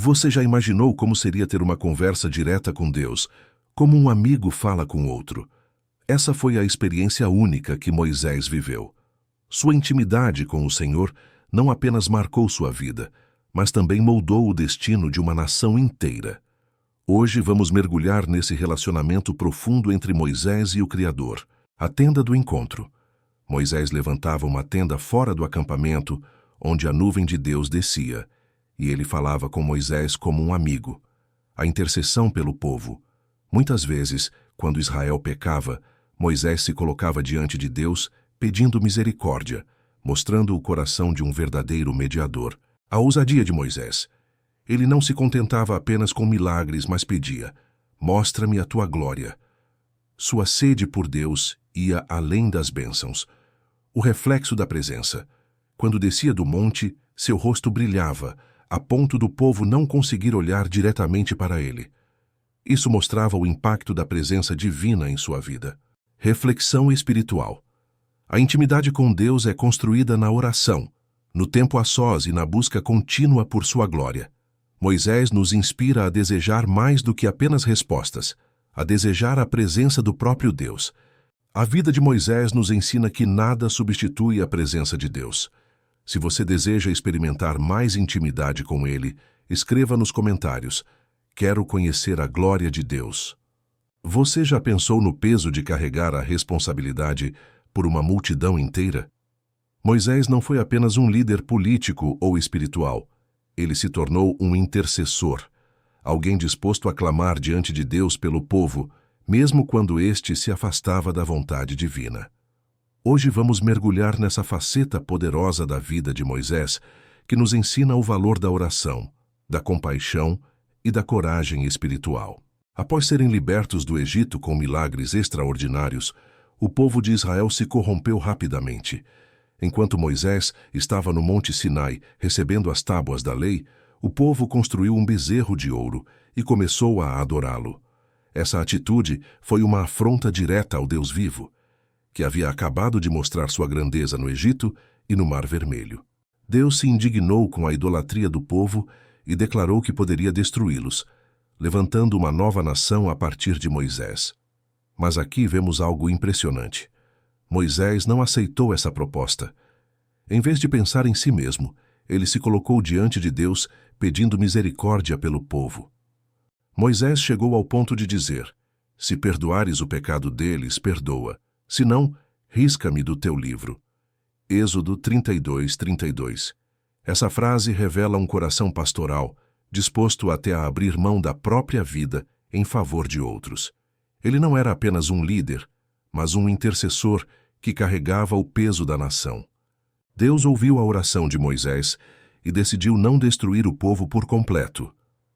Você já imaginou como seria ter uma conversa direta com Deus, como um amigo fala com outro? Essa foi a experiência única que Moisés viveu. Sua intimidade com o Senhor não apenas marcou sua vida, mas também moldou o destino de uma nação inteira. Hoje vamos mergulhar nesse relacionamento profundo entre Moisés e o Criador, a tenda do encontro. Moisés levantava uma tenda fora do acampamento, onde a nuvem de Deus descia, e ele falava com Moisés como um amigo. A intercessão pelo povo. Muitas vezes, quando Israel pecava, Moisés se colocava diante de Deus, pedindo misericórdia, mostrando o coração de um verdadeiro mediador. A ousadia de Moisés. Ele não se contentava apenas com milagres, mas pedia: mostra-me a tua glória. Sua sede por Deus ia além das bênçãos. O reflexo da presença. Quando descia do monte, seu rosto brilhava, a ponto do povo não conseguir olhar diretamente para ele. Isso mostrava o impacto da presença divina em sua vida. Reflexão espiritual. A intimidade com Deus é construída na oração, no tempo a sós e na busca contínua por sua glória. Moisés nos inspira a desejar mais do que apenas respostas, a desejar a presença do próprio Deus. A vida de Moisés nos ensina que nada substitui a presença de Deus. Se você deseja experimentar mais intimidade com Ele, escreva nos comentários: quero conhecer a glória de Deus. Você já pensou no peso de carregar a responsabilidade por uma multidão inteira? Moisés não foi apenas um líder político ou espiritual. Ele se tornou um intercessor, alguém disposto a clamar diante de Deus pelo povo, mesmo quando este se afastava da vontade divina. Hoje vamos mergulhar nessa faceta poderosa da vida de Moisés, que nos ensina o valor da oração, da compaixão e da coragem espiritual. Após serem libertos do Egito com milagres extraordinários, o povo de Israel se corrompeu rapidamente. Enquanto Moisés estava no Monte Sinai recebendo as tábuas da lei, o povo construiu um bezerro de ouro e começou a adorá-lo. Essa atitude foi uma afronta direta ao Deus vivo, que havia acabado de mostrar sua grandeza no Egito e no Mar Vermelho. Deus se indignou com a idolatria do povo e declarou que poderia destruí-los, levantando uma nova nação a partir de Moisés. Mas aqui vemos algo impressionante. Moisés não aceitou essa proposta. Em vez de pensar em si mesmo, ele se colocou diante de Deus, pedindo misericórdia pelo povo. Moisés chegou ao ponto de dizer: se perdoares o pecado deles, perdoa. Se não, risca-me do teu livro. Êxodo 32:32. Essa frase revela um coração pastoral, disposto até a abrir mão da própria vida em favor de outros. Ele não era apenas um líder, mas um intercessor que carregava o peso da nação. Deus ouviu a oração de Moisés e decidiu não destruir o povo por completo.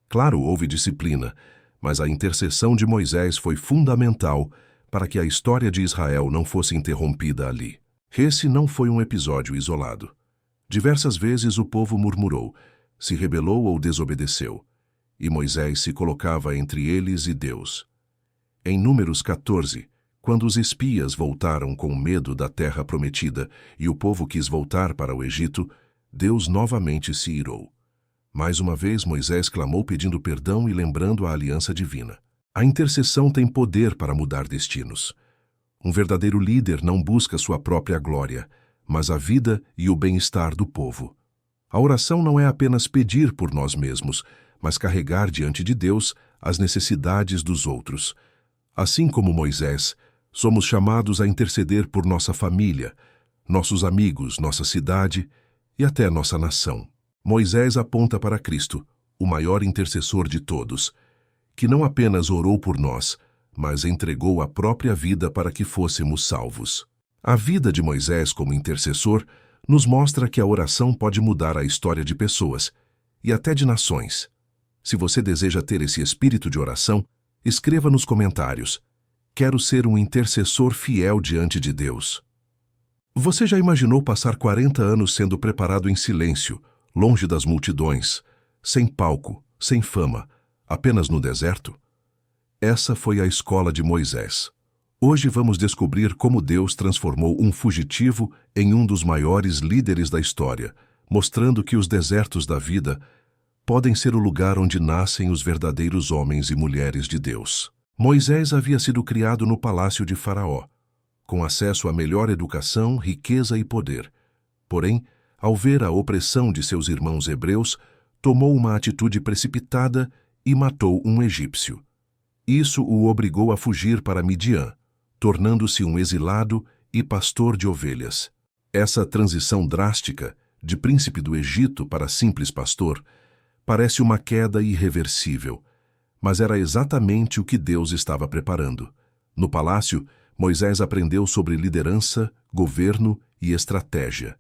Claro, houve disciplina, mas a intercessão de Moisés foi fundamental para que a história de Israel não fosse interrompida ali. Esse não foi um episódio isolado. Diversas vezes o povo murmurou, se rebelou ou desobedeceu, e Moisés se colocava entre eles e Deus. Em Números 14, quando os espias voltaram com medo da terra prometida e o povo quis voltar para o Egito, Deus novamente se irou. Mais uma vez Moisés clamou pedindo perdão e lembrando a aliança divina. A intercessão tem poder para mudar destinos. Um verdadeiro líder não busca sua própria glória, mas a vida e o bem-estar do povo. A oração não é apenas pedir por nós mesmos, mas carregar diante de Deus as necessidades dos outros. Assim como Moisés, somos chamados a interceder por nossa família, nossos amigos, nossa cidade e até nossa nação. Moisés aponta para Cristo, o maior intercessor de todos, que não apenas orou por nós, mas entregou a própria vida para que fôssemos salvos. A vida de Moisés como intercessor nos mostra que a oração pode mudar a história de pessoas e até de nações. Se você deseja ter esse espírito de oração, escreva nos comentários: quero ser um intercessor fiel diante de Deus. Você já imaginou passar 40 anos sendo preparado em silêncio, longe das multidões, sem palco, sem fama, apenas no deserto? Essa foi a escola de Moisés. Hoje vamos descobrir como Deus transformou um fugitivo em um dos maiores líderes da história, mostrando que os desertos da vida podem ser o lugar onde nascem os verdadeiros homens e mulheres de Deus. Moisés havia sido criado no palácio de Faraó, com acesso à melhor educação, riqueza e poder. Porém, ao ver a opressão de seus irmãos hebreus, tomou uma atitude precipitada e matou um egípcio. Isso o obrigou a fugir para Midian, tornando-se um exilado e pastor de ovelhas. Essa transição drástica, de príncipe do Egito para simples pastor, parece uma queda irreversível, mas era exatamente o que Deus estava preparando. No palácio, Moisés aprendeu sobre liderança, governo e estratégia.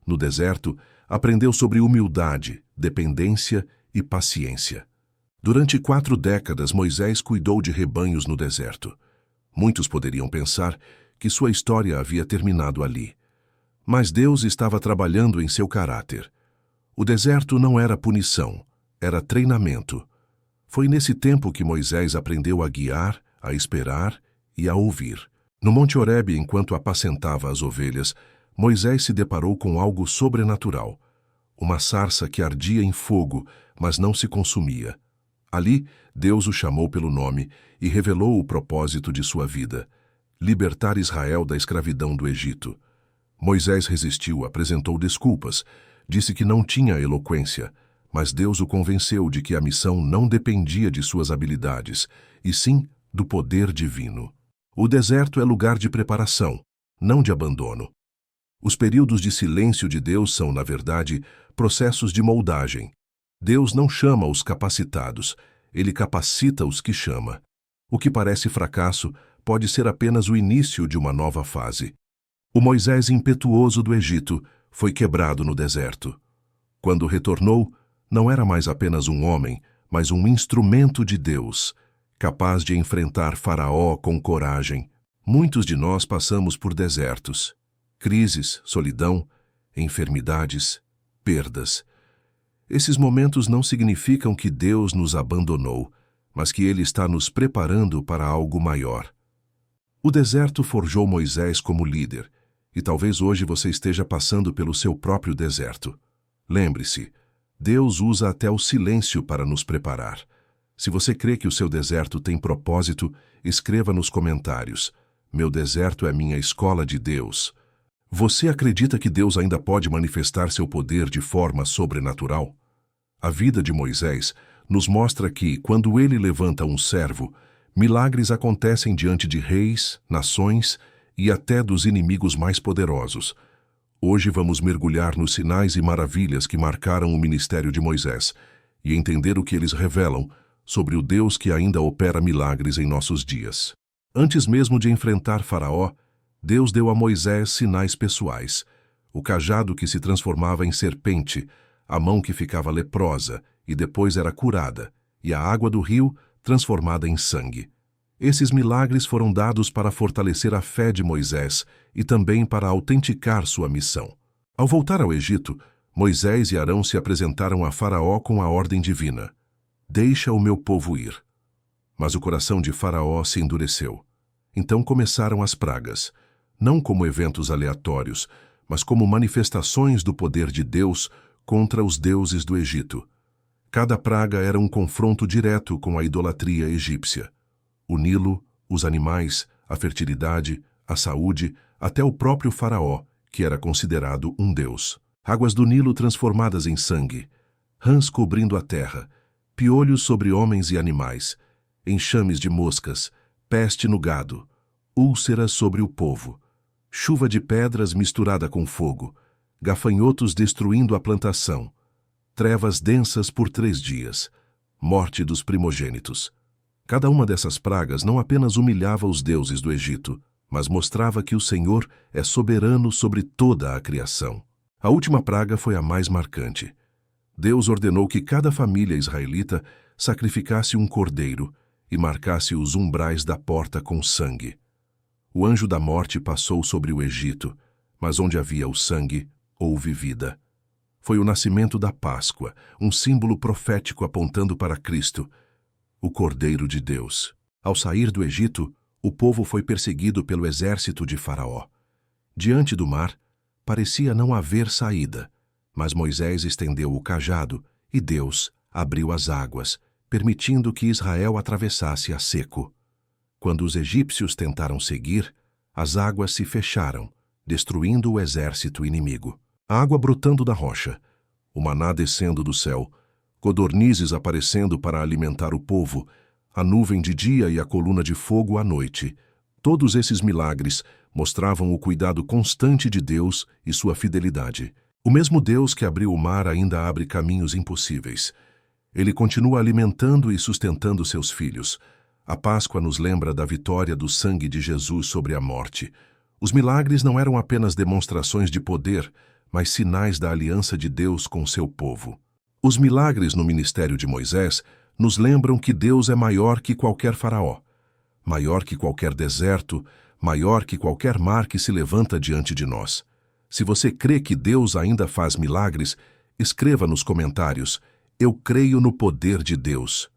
No deserto, aprendeu sobre humildade, dependência e paciência. Durante 4 décadas, Moisés cuidou de rebanhos no deserto. Muitos poderiam pensar que sua história havia terminado ali. Mas Deus estava trabalhando em seu caráter. O deserto não era punição, era treinamento. Foi nesse tempo que Moisés aprendeu a guiar, a esperar e a ouvir. No Monte Horebe, enquanto apacentava as ovelhas, Moisés se deparou com algo sobrenatural. Uma sarça que ardia em fogo, mas não se consumia. Ali, Deus o chamou pelo nome e revelou o propósito de sua vida: libertar Israel da escravidão do Egito. Moisés resistiu, apresentou desculpas, disse que não tinha eloquência, mas Deus o convenceu de que a missão não dependia de suas habilidades, e sim do poder divino. O deserto é lugar de preparação, não de abandono. Os períodos de silêncio de Deus são, na verdade, processos de moldagem. Deus não chama os capacitados, Ele capacita os que chama. O que parece fracasso pode ser apenas o início de uma nova fase. O Moisés impetuoso do Egito foi quebrado no deserto. Quando retornou, não era mais apenas um homem, mas um instrumento de Deus, capaz de enfrentar Faraó com coragem. Muitos de nós passamos por desertos, crises, solidão, enfermidades, perdas. Esses momentos não significam que Deus nos abandonou, mas que Ele está nos preparando para algo maior. O deserto forjou Moisés como líder, e talvez hoje você esteja passando pelo seu próprio deserto. Lembre-se, Deus usa até o silêncio para nos preparar. Se você crê que o seu deserto tem propósito, escreva nos comentários: meu deserto é minha escola de Deus. Você acredita que Deus ainda pode manifestar seu poder de forma sobrenatural? A vida de Moisés nos mostra que, quando ele levanta um servo, milagres acontecem diante de reis, nações e até dos inimigos mais poderosos. Hoje vamos mergulhar nos sinais e maravilhas que marcaram o ministério de Moisés e entender o que eles revelam sobre o Deus que ainda opera milagres em nossos dias. Antes mesmo de enfrentar Faraó, Deus deu a Moisés sinais pessoais: o cajado que se transformava em serpente, a mão que ficava leprosa e depois era curada, e a água do rio transformada em sangue. Esses milagres foram dados para fortalecer a fé de Moisés e também para autenticar sua missão. Ao voltar ao Egito, Moisés e Arão se apresentaram a Faraó com a ordem divina: deixa o meu povo ir. Mas o coração de Faraó se endureceu. Então começaram as pragas, não como eventos aleatórios, mas como manifestações do poder de Deus contra os deuses do Egito. Cada praga era um confronto direto com a idolatria egípcia. O Nilo, os animais, a fertilidade, a saúde, até o próprio Faraó, que era considerado um deus. Águas do Nilo transformadas em sangue, rãs cobrindo a terra, piolhos sobre homens e animais, enxames de moscas, peste no gado, úlceras sobre o povo, chuva de pedras misturada com fogo, gafanhotos destruindo a plantação, trevas densas por 3 dias, morte dos primogênitos. Cada uma dessas pragas não apenas humilhava os deuses do Egito, mas mostrava que o Senhor é soberano sobre toda a criação. A última praga foi a mais marcante. Deus ordenou que cada família israelita sacrificasse um cordeiro e marcasse os umbrais da porta com sangue. O anjo da morte passou sobre o Egito, mas onde havia o sangue, houve vida. Foi o nascimento da Páscoa, um símbolo profético apontando para Cristo, o Cordeiro de Deus. Ao sair do Egito, o povo foi perseguido pelo exército de Faraó. Diante do mar, parecia não haver saída, mas Moisés estendeu o cajado e Deus abriu as águas, permitindo que Israel atravessasse a seco. Quando os egípcios tentaram seguir, as águas se fecharam, destruindo o exército inimigo. A água brotando da rocha, o maná descendo do céu, codornizes aparecendo para alimentar o povo, a nuvem de dia e a coluna de fogo à noite. Todos esses milagres mostravam o cuidado constante de Deus e sua fidelidade. O mesmo Deus que abriu o mar ainda abre caminhos impossíveis. Ele continua alimentando e sustentando seus filhos. A Páscoa nos lembra da vitória do sangue de Jesus sobre a morte. Os milagres não eram apenas demonstrações de poder, mas sinais da aliança de Deus com seu povo. Os milagres no ministério de Moisés nos lembram que Deus é maior que qualquer faraó, maior que qualquer deserto, maior que qualquer mar que se levanta diante de nós. Se você crê que Deus ainda faz milagres, escreva nos comentários: eu creio no poder de Deus.